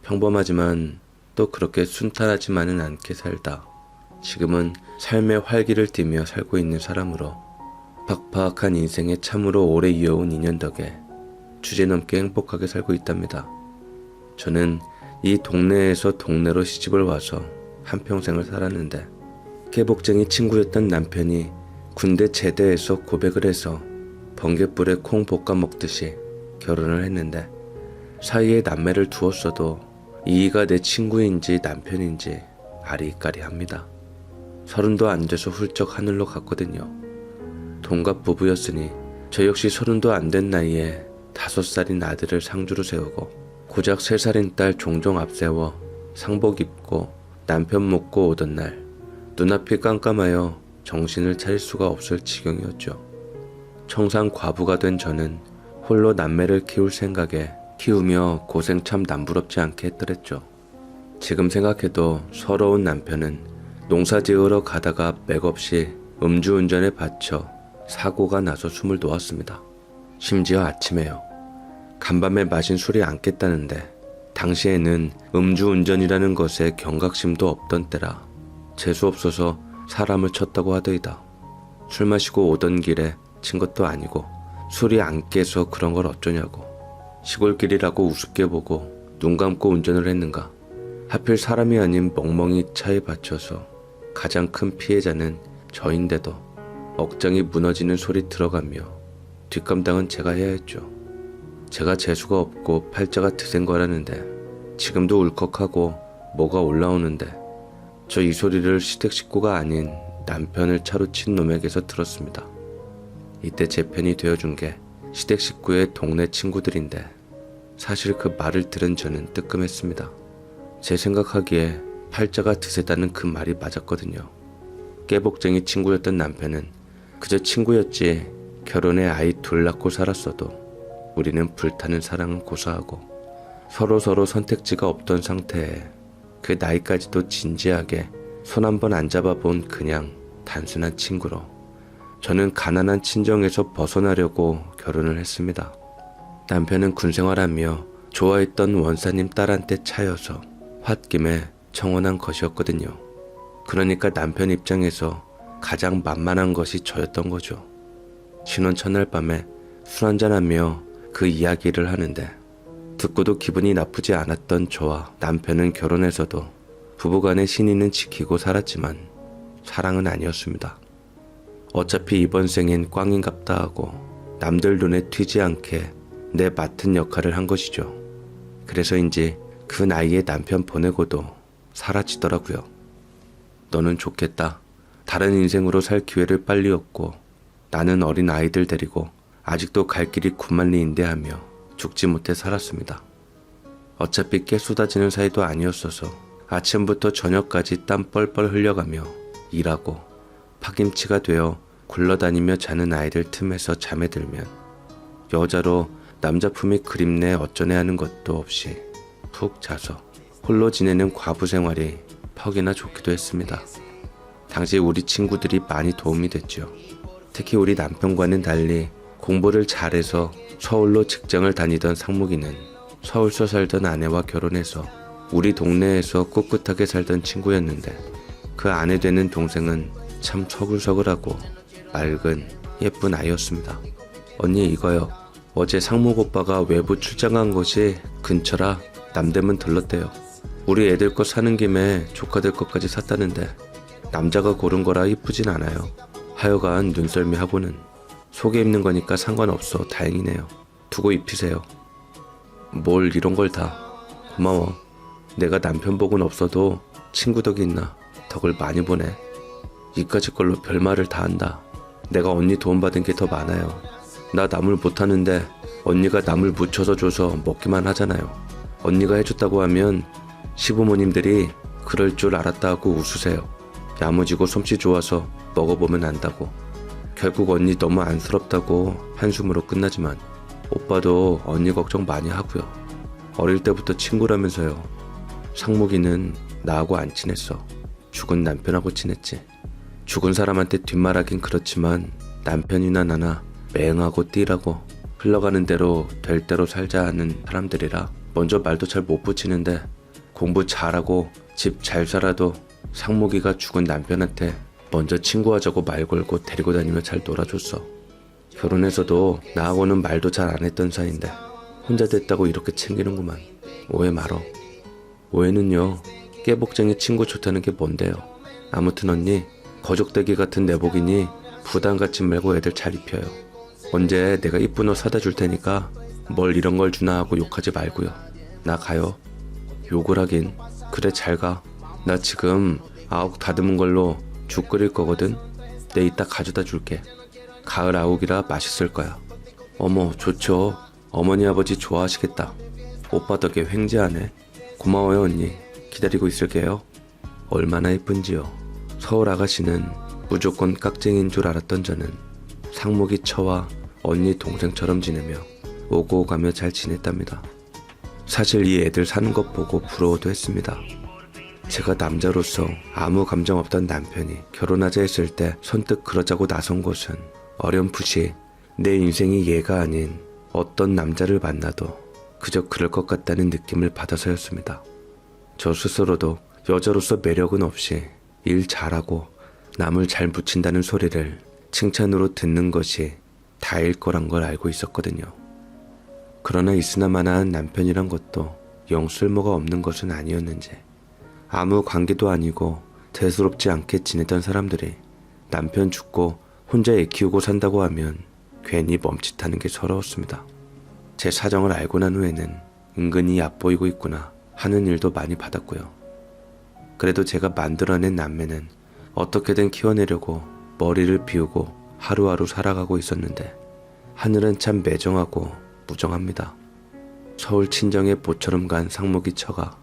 평범하지만 또 그렇게 순탄하지만은 않게 살다 지금은 삶의 활기를 띠며 살고 있는 사람으로 팍팍한 인생에 참으로 오래 이어온 인연 덕에 주제넘게 행복하게 살고 있답니다. 저는 이 동네에서 동네로 시집을 와서 한평생을 살았는데 깨복쟁이 친구였던 남편이 군대 제대해서 고백을 해서 번갯불에 콩 볶아 먹듯이 결혼을 했는데 사이에 남매를 두었어도 이이가 내 친구인지 남편인지 아리까리합니다. 30도 안 돼서 훌쩍 하늘로 갔거든요. 동갑 부부였으니 저 역시 30도 안 된 나이에 5살인 아들을 상주로 세우고 고작 3살인 딸 종종 앞세워 상복 입고 남편 먹고 오던 날 눈앞이 깜깜하여 정신을 차릴 수가 없을 지경이었죠. 청산 과부가 된 저는 홀로 남매를 키울 생각에 키우며 고생 참 남부럽지 않게 했더랬죠. 지금 생각해도 서러운 남편은 농사 지으러 가다가 맥없이 음주운전에 받쳐 사고가 나서 숨을 놓았습니다. 심지어 아침에요. 간밤에 마신 술이 안 깼다는데 당시에는 음주운전이라는 것에 경각심도 없던 때라 재수없어서 사람을 쳤다고 하더이다. 술 마시고 오던 길에 친 것도 아니고 술이 안 깨서 그런 걸 어쩌냐고. 시골길이라고 우습게 보고 눈 감고 운전을 했는가. 하필 사람이 아닌 멍멍이 차에 받쳐서 가장 큰 피해자는 저인데도 억장이 무너지는 소리 들어가며 뒷감당은 제가 해야 했죠. 제가 재수가 없고 팔자가 드센 거라는데 지금도 울컥하고 뭐가 올라오는데 저 이 소리를 시댁 식구가 아닌 남편을 차로 친 놈에게서 들었습니다. 이때 제 편이 되어준 게 시댁 식구의 동네 친구들인데 사실 그 말을 들은 저는 뜨끔했습니다. 제 생각하기에 팔자가 드세다는 그 말이 맞았거든요. 깨복쟁이 친구였던 남편은 그저 친구였지 결혼해 아이 둘 낳고 살았어도 우리는 불타는 사랑은 고사하고 서로 선택지가 없던 상태에 그 나이까지도 진지하게 손 한 번 안 잡아본 그냥 단순한 친구로 저는 가난한 친정에서 벗어나려고 결혼을 했습니다. 남편은 군생활하며 좋아했던 원사님 딸한테 차여서 홧김에 청혼한 것이었거든요. 그러니까 남편 입장에서 가장 만만한 것이 저였던 거죠. 신혼 첫날 밤에 술 한잔하며 그 이야기를 하는데 듣고도 기분이 나쁘지 않았던 저와 남편은 결혼해서도 부부간의 신의는 지키고 살았지만 사랑은 아니었습니다. 어차피 이번 생엔 꽝인갑다 하고 남들 눈에 튀지 않게 내 맡은 역할을 한 것이죠. 그래서인지 그 나이에 남편 보내고도 사라지더라고요. 너는 좋겠다. 다른 인생으로 살 기회를 빨리 얻고 나는 어린 아이들 데리고 아직도 갈 길이 9만리인데 하며 죽지 못해 살았습니다. 어차피 깨 쏟아지는 사이도 아니었어서 아침부터 저녁까지 땀 뻘뻘 흘려가며 일하고 파김치가 되어 굴러다니며 자는 아이들 틈에서 잠에 들면 여자로 남자 품이 그립네 어쩌네 하는 것도 없이 푹 자서 홀로 지내는 과부 생활이 퍽이나 좋기도 했습니다. 당시 우리 친구들이 많이 도움이 됐죠. 특히 우리 남편과는 달리 공부를 잘해서 서울로 직장을 다니던 상무기는 서울서 살던 아내와 결혼해서 우리 동네에서 꿋꿋하게 살던 친구였는데 그 아내 되는 동생은 참 서글서글하고 맑은 예쁜 아이였습니다. 언니 이거요. 어제 상무 오빠가 외부 출장 간 곳이 근처라 남대문 들렀대요. 우리 애들 거 사는 김에 조카들 것까지 샀다는데 남자가 고른 거라 이쁘진 않아요. 하여간 눈썰미 하고는 속에 입는 거니까 상관없어 다행이네요. 두고 입히세요. 뭘 이런 걸 다. 고마워. 내가 남편 복은 없어도 친구 덕이 있나 덕을 많이 보내. 이까짓 걸로 별말을 다 한다. 내가 언니 도움받은 게 더 많아요. 나 나물 못하는데 언니가 나물 무쳐서 줘서 먹기만 하잖아요. 언니가 해줬다고 하면 시부모님들이 그럴 줄 알았다 하고 웃으세요. 야무지고 솜씨 좋아서 먹어보면 안다고. 결국 언니 너무 안쓰럽다고 한숨으로 끝나지만 오빠도 언니 걱정 많이 하고요. 어릴 때부터 친구라면서요. 상무기는 나하고 안 친했어. 죽은 남편하고 친했지. 죽은 사람한테 뒷말하긴 그렇지만 남편이나 나나 맹하고 띠라고 흘러가는 대로 될 대로 살자 하는 사람들이라 먼저 말도 잘 못 붙이는데 공부 잘하고 집 잘 살아도 상목이가 죽은 남편한테 먼저 친구하자고 말 걸고 데리고 다니며 잘 놀아줬어. 결혼해서도 나하고는 말도 잘 안 했던 사이인데 혼자 됐다고 이렇게 챙기는구만. 오해 말어. 오해는요, 깨복쟁이 친구 좋다는 게 뭔데요. 아무튼 언니, 거적대기 같은 내복이니 부담 갖지 말고 애들 잘 입혀요. 언제 내가 이쁜 옷 사다 줄 테니까 뭘 이런 걸 주나 하고 욕하지 말고요. 나 가요. 욕을 하긴. 그래, 잘 가. 나 지금 아욱 다듬은 걸로 죽 끓일 거거든. 내 이따 가져다 줄게. 가을 아욱이라 맛있을 거야. 어머, 좋죠. 어머니 아버지 좋아하시겠다. 오빠 덕에 횡재하네. 고마워요 언니. 기다리고 있을게요. 얼마나 예쁜지요. 서울 아가씨는 무조건 깍쟁이인 줄 알았던 저는 상목이 처와 언니 동생처럼 지내며 오고 가며 잘 지냈답니다. 사실 이 애들 사는 것 보고 부러워도 했습니다. 제가 남자로서 아무 감정 없던 남편이 결혼하자 했을 때 선뜻 그러자고 나선 곳은 어렴풋이 내 인생이 얘가 아닌 어떤 남자를 만나도 그저 그럴 것 같다는 느낌을 받아서였습니다. 저 스스로도 여자로서 매력은 없이 일 잘하고 남을 잘 붙인다는 소리를 칭찬으로 듣는 것이 다일 거란 걸 알고 있었거든요. 그러나 있으나마나한 남편이란 것도 영 쓸모가 없는 것은 아니었는지 아무 관계도 아니고 대수롭지 않게 지내던 사람들이 남편 죽고 혼자 애 키우고 산다고 하면 괜히 멈칫하는 게 서러웠습니다. 제 사정을 알고 난 후에는 은근히 얕보이고 있구나 하는 일도 많이 받았고요. 그래도 제가 만들어낸 남매는 어떻게든 키워내려고 머리를 비우고 하루하루 살아가고 있었는데 하늘은 참 매정하고 무정합니다. 서울 친정에 보처럼 간 상목이 처가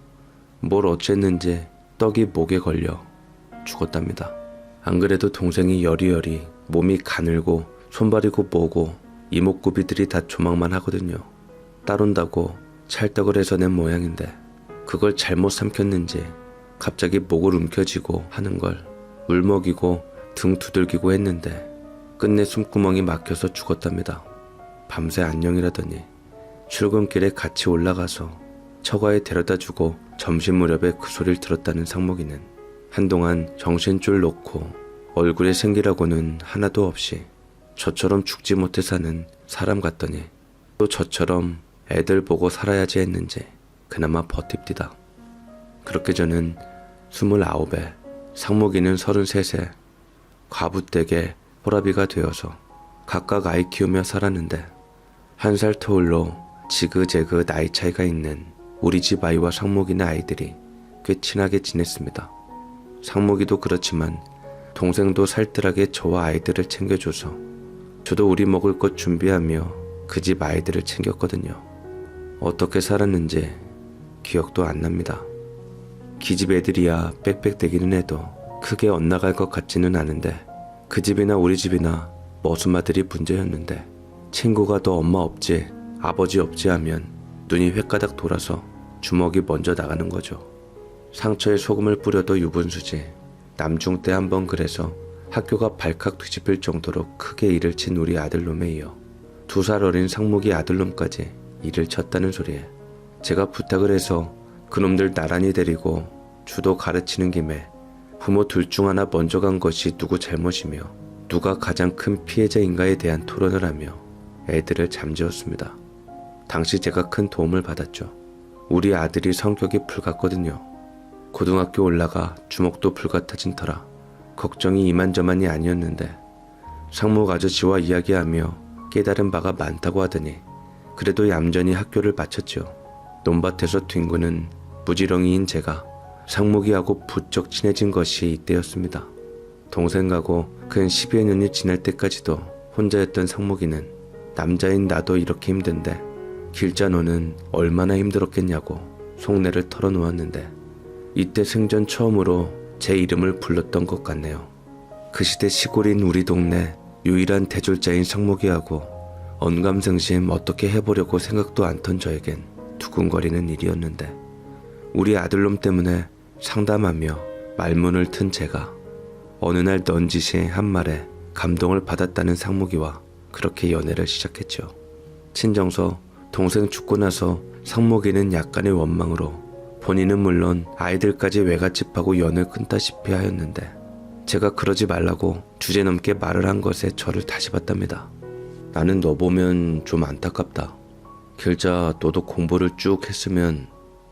뭘 어쨌는지 떡이 목에 걸려 죽었답니다. 안 그래도 동생이 여리여리 몸이 가늘고 손발이고 뭐고 이목구비들이 다 조망만 하거든요. 따른다고 찰떡을 해서 낸 모양인데 그걸 잘못 삼켰는지 갑자기 목을 움켜쥐고 하는 걸 울먹이고 등 두들기고 했는데 끝내 숨구멍이 막혀서 죽었답니다. 밤새 안녕이라더니 출근길에 같이 올라가서 처가에 데려다주고 점심 무렵에 그 소리를 들었다는 상목이는 한동안 정신줄 놓고 얼굴에 생기라고는 하나도 없이 저처럼 죽지 못해 사는 사람 같더니 또 저처럼 애들 보고 살아야지 했는지 그나마 버팁디다. 그렇게 저는 29에 상목이는 33에 과부댁에 호라비가 되어서 각각 아이 키우며 살았는데 1살 터울로 지그재그 나이 차이가 있는 우리 집 아이와 상목이네 아이들이 꽤 친하게 지냈습니다. 상목이도 그렇지만 동생도 살뜰하게 저와 아이들을 챙겨줘서 저도 우리 먹을 것 준비하며 그 집 아이들을 챙겼거든요. 어떻게 살았는지 기억도 안 납니다. 기집 애들이야 빽빽대기는 해도 크게 엇나갈 것 같지는 않은데 그 집이나 우리 집이나 머슴아들이 문제였는데 친구가 너 엄마 없지 아버지 없지 하면 눈이 횟가닥 돌아서 주먹이 먼저 나가는 거죠. 상처에 소금을 뿌려도 유분수지. 남중 때 한번 그래서 학교가 발칵 뒤집힐 정도로 크게 일을 친 우리 아들놈에 이어 2살 어린 상목이 아들놈까지 일을 쳤다는 소리에 제가 부탁을 해서 그놈들 나란히 데리고 주도 가르치는 김에 부모 둘 중 하나 먼저 간 것이 누구 잘못이며 누가 가장 큰 피해자인가에 대한 토론을 하며 애들을 잠재웠습니다. 당시 제가 큰 도움을 받았죠. 우리 아들이 성격이 불같거든요. 고등학교 올라가 주먹도 불같아진 터라 걱정이 이만저만이 아니었는데 상목 아저씨와 이야기하며 깨달은 바가 많다고 하더니 그래도 얌전히 학교를 마쳤죠. 논밭에서 뒹구는 무지렁이인 제가 상목이하고 부쩍 친해진 것이 이때였습니다. 동생하고 근 10여 년이 지날 때까지도 혼자였던 상목이는 남자인 나도 이렇게 힘든데 길자 너는 얼마나 힘들었겠냐고 속내를 털어놓았는데 이때 생전 처음으로 제 이름을 불렀던 것 같네요. 그 시대 시골인 우리 동네 유일한 대졸자인 상목이하고 언감생심 어떻게 해보려고 생각도 안 턴 저에겐 두근거리는 일이었는데 우리 아들놈 때문에 상담하며 말문을 튼 제가 어느 날 넌지시 한 말에 감동을 받았다는 상목이와 그렇게 연애를 시작했죠. 친정서 동생 죽고 나서 상목이는 약간의 원망으로 본인은 물론 아이들까지 외갓집하고 연을 끊다시피 하였는데 제가 그러지 말라고 주제넘게 말을 한 것에 저를 다시 봤답니다. 나는 너 보면 좀 안타깝다. 길자 너도 공부를 쭉 했으면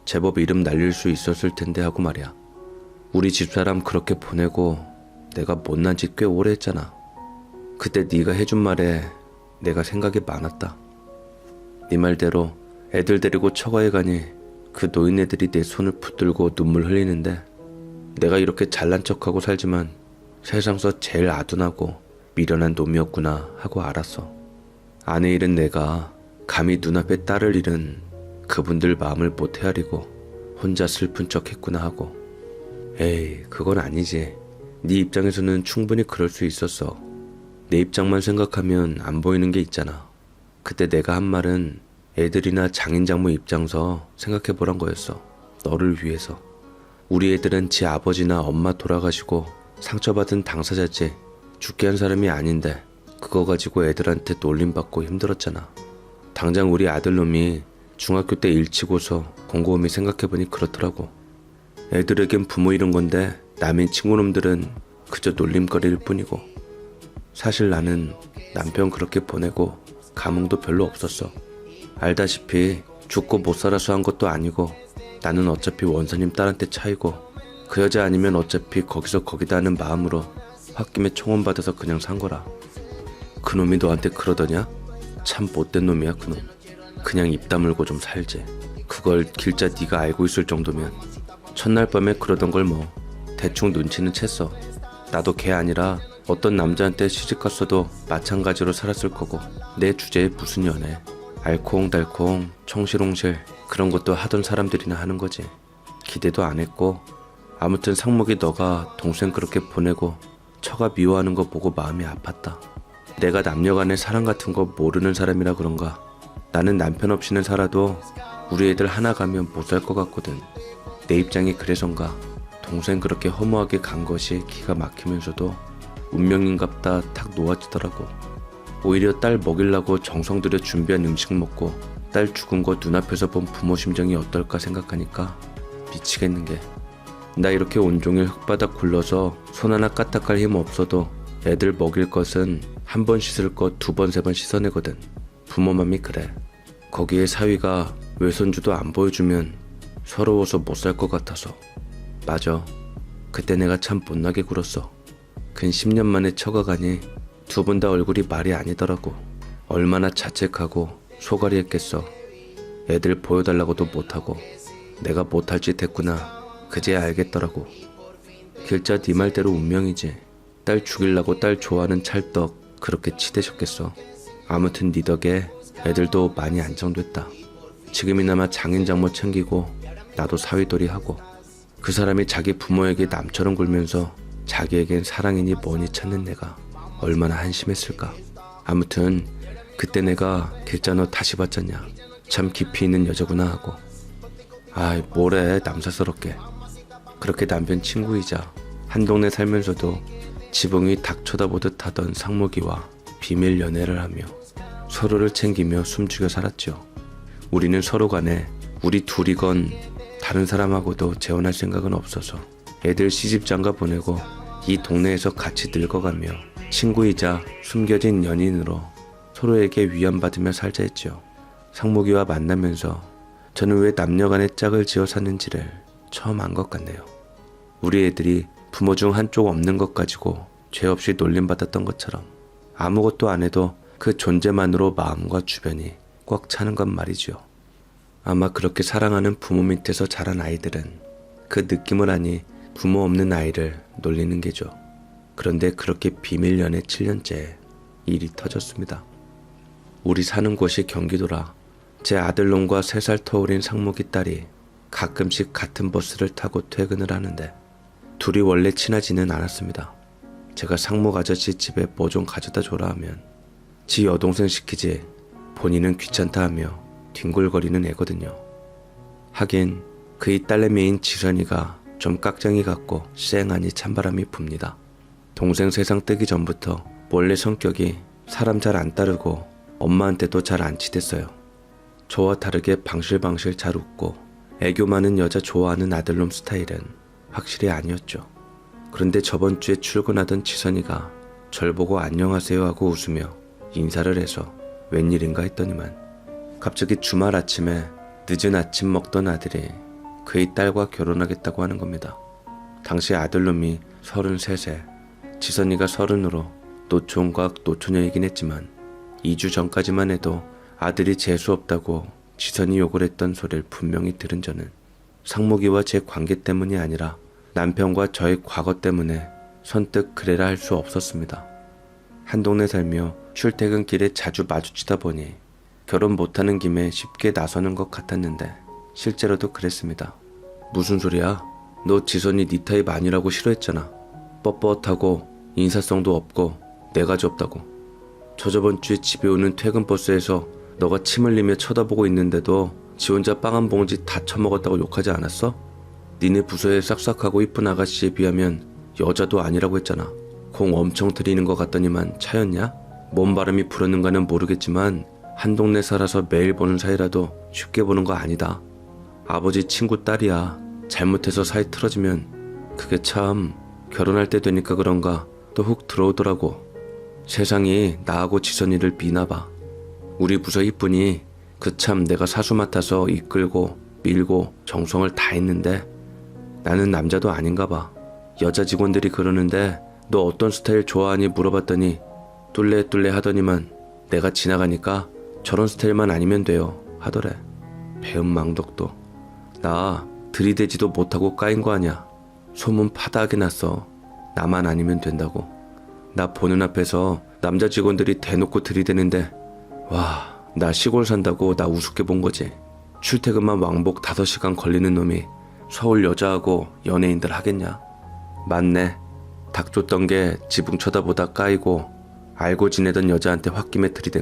제법 이름 날릴 수 있었을 텐데 하고 말이야. 우리 집사람 그렇게 보내고 내가 못난 짓 꽤 오래 했잖아. 그때 네가 해준 말에 내가 생각이 많았다. 네 말대로 애들 데리고 처가에 가니 그 노인네들이 내 손을 붙들고 눈물 흘리는데 내가 이렇게 잘난 척하고 살지만 세상서 제일 아둔하고 미련한 놈이었구나 하고 알았어. 아내 잃은 내가 감히 눈앞에 딸을 잃은 그분들 마음을 못 헤아리고 혼자 슬픈 척 했구나 하고. 에이, 그건 아니지. 네 입장에서는 충분히 그럴 수 있었어. 내 입장만 생각하면 안 보이는 게 있잖아. 그때 내가 한 말은 애들이나 장인장모 입장서 생각해보란 거였어. 너를 위해서. 우리 애들은 지 아버지나 엄마 돌아가시고 상처받은 당사자지 죽게 한 사람이 아닌데 그거 가지고 애들한테 놀림받고 힘들었잖아. 당장 우리 아들놈이 중학교 때 일치고서 곰곰이 생각해보니 그렇더라고. 애들에겐 부모 잃은 건데 남인 친구놈들은 그저 놀림거리일 뿐이고. 사실 나는 남편 그렇게 보내고 감흥도 별로 없었어. 알다시피 죽고 못 살아서 한 것도 아니고 나는 어차피 원사님 딸한테 차이고 그 여자 아니면 어차피 거기서 거기다 하는 마음으로 홧김에 총원받아서 그냥 산 거라. 그놈이 너한테 그러더냐? 참 못된 놈이야 그놈. 그냥 입 다물고 좀 살지. 그걸 길자 네가 알고 있을 정도면. 첫날 밤에 그러던 걸 뭐 대충 눈치는 챘어. 나도 걔 아니라 어떤 남자한테 시집갔어도 마찬가지로 살았을 거고 내 주제에 무슨 연애. 알콩달콩 청실홍실 그런 것도 하던 사람들이나 하는 거지. 기대도 안 했고. 아무튼 상목이 너가 동생 그렇게 보내고 처가 미워하는 거 보고 마음이 아팠다. 내가 남녀간의 사랑 같은 거 모르는 사람이라 그런가. 나는 남편 없이는 살아도 우리 애들 하나 가면 못 살 것 같거든. 내 입장이 그래서인가 동생 그렇게 허무하게 간 것이 기가 막히면서도 운명인갑다 탁 놓아지더라고. 오히려 딸 먹이려고 정성 들여 준비한 음식 먹고 딸 죽은 거 눈앞에서 본 부모 심정이 어떨까 생각하니까 미치겠는 게, 나 이렇게 온종일 흙바닥 굴러서 손 하나 까딱할 힘 없어도 애들 먹일 것은 한 번 씻을 거 두 번 세 번 씻어내거든. 부모 맘이 그래. 거기에 사위가 외손주도 안 보여주면 서러워서 못 살 것 같아서. 맞아. 그때 내가 참 못나게 굴었어. 근 10년 만에 처가 가니 두 분 다 얼굴이 말이 아니더라고. 얼마나 자책하고 소갈이 했겠어. 애들 보여달라고도 못하고 내가 못할 짓 했구나 그제야 알겠더라고. 길자 네 말대로 운명이지. 딸 죽이려고 딸 좋아하는 찰떡 그렇게 치대셨겠어. 아무튼 네 덕에 애들도 많이 안정됐다. 지금이나마 장인장모 챙기고 나도 사위돌이 하고. 그 사람이 자기 부모에게 남처럼 굴면서 자기에겐 사랑이니 뭐니 찾는 내가 얼마나 한심했을까. 아무튼 그때 내가 길자 너 다시 봤잖냐. 참 깊이 있는 여자구나 하고. 아이 뭐래 남사스럽게. 그렇게 남편 친구이자 한 동네 살면서도 지붕이 닭 쳐다보듯 하던 상목이와 비밀 연애를 하며 서로를 챙기며 숨죽여 살았죠. 우리는 서로 간에 우리 둘이건 다른 사람하고도 재혼할 생각은 없어서 애들 시집장가 보내고 이 동네에서 같이 늙어가며 친구이자 숨겨진 연인으로 서로에게 위안받으며 살자 했죠. 상목이와 만나면서 저는 왜 남녀간의 짝을 지어 사는지를 처음 안 것 같네요. 우리 애들이 부모 중 한쪽 없는 것 가지고 죄 없이 놀림받았던 것처럼 아무것도 안 해도 그 존재만으로 마음과 주변이 꽉 차는 건 말이죠. 아마 그렇게 사랑하는 부모 밑에서 자란 아이들은 그 느낌을 아니 부모 없는 아이를 놀리는 게죠. 그런데 그렇게 비밀 연애 7년째 일이 터졌습니다. 우리 사는 곳이 경기도라 제 아들놈과 3살 터울인 상목이 딸이 가끔씩 같은 버스를 타고 퇴근을 하는데 둘이 원래 친하지는 않았습니다. 제가 상목 아저씨 집에 뭐 좀 가져다 줘라 하면 지 여동생 시키지 본인은 귀찮다 하며 뒹굴거리는 애거든요. 하긴 그의 딸내미인 지선이가 좀 깍쟁이 같고 쌩하니 찬바람이 붑니다. 동생 세상 뜨기 전부터 원래 성격이 사람 잘 안 따르고 엄마한테도 잘 안 치댔어요. 저와 다르게 방실방실 잘 웃고 애교 많은 여자 좋아하는 아들놈 스타일은 확실히 아니었죠. 그런데 저번 주에 출근하던 지선이가 절 보고 안녕하세요 하고 웃으며 인사를 해서 웬일인가 했더니만 갑자기 주말 아침에 늦은 아침 먹던 아들이 그의 딸과 결혼하겠다고 하는 겁니다. 당시 아들놈이 33세, 지선이가 30으로 노총각 노처녀이긴 했지만 2주 전까지만 해도 아들이 재수 없다고 지선이 욕을 했던 소리를 분명히 들은 저는 상목이와 제 관계 때문이 아니라 남편과 저의 과거 때문에 선뜻 그래라 할 수 없었습니다. 한 동네 살며 출퇴근길에 자주 마주치다 보니 결혼 못하는 김에 쉽게 나서는 것 같았는데 실제로도 그랬습니다. 무슨 소리야? 너 지선이 네 타입 아니라고 싫어했잖아. 뻣뻣하고 인사성도 없고 내가지 없다고. 저저번 주에 집에 오는 퇴근버스에서 너가 침 흘리며 쳐다보고 있는데도 지 혼자 빵 한 봉지 다 처먹었다고 욕하지 않았어? 니네 부서에 싹싹하고 이쁜 아가씨에 비하면 여자도 아니라고 했잖아. 공 엄청 들이는 것 같더니만 차였냐? 뭔 바람이 불었는가는 모르겠지만 한 동네 살아서 매일 보는 사이라도 쉽게 보는 거 아니다. 아버지 친구 딸이야. 잘못해서 사이 틀어지면 그게 참 결혼할 때 되니까 그런가 또 훅 들어오더라고. 세상이 나하고 지선이를 미나봐. 우리 부서 이쁜이 그 참 내가 사수 맡아서 이끌고 밀고 정성을 다 했는데 나는 남자도 아닌가 봐. 여자 직원들이 그러는데 너 어떤 스타일 좋아하니 물어봤더니 뚫레뚫레 하더니만 내가 지나가니까 저런 스타일만 아니면 돼요 하더래. 배은망덕도. 나 들이대지도 못하고 까인 거 아냐. 소문 파다하게 났어. 나만 아니면 된다고. 나 보는 앞에서 남자 직원들이 대놓고 들이대는데 와, 나 시골 산다고 나 우습게 본 거지. 출퇴근만 왕복 5시간 걸리는 놈이 서울 여자하고 연예인들 하겠냐. 맞네. 닥 줬던 게 지붕 쳐다보다 까이고 알고 지내던 여자한테 홧김에 들이댄